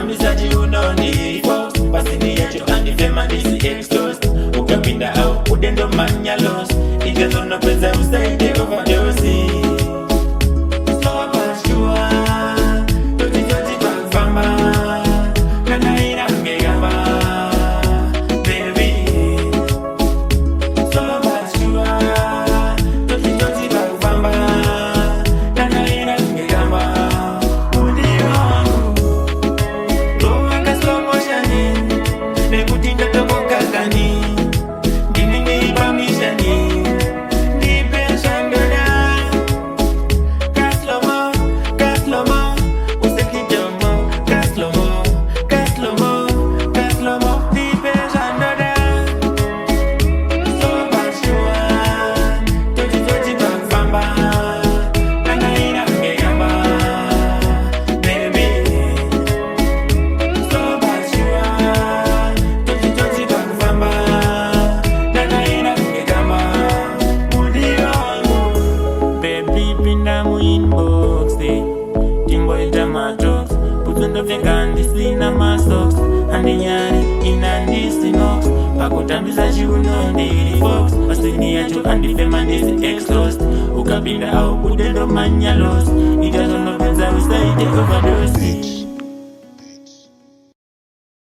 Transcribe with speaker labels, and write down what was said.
Speaker 1: pakutambisa chiunoni fox pasini yacho andifema ndisi exhaust ukapinda au udendo manyalos ikazonopeza usaide overdose.
Speaker 2: Pinda muinbox, timbo ita matrox, putundo vekandi sina masox, andi nyari inandi sinox, pakutambisa chiunoni fox, pasini yacho andi fema ndisi exhaust, ukapinda au udendo manyalos, ikazonopeza usaide overdose.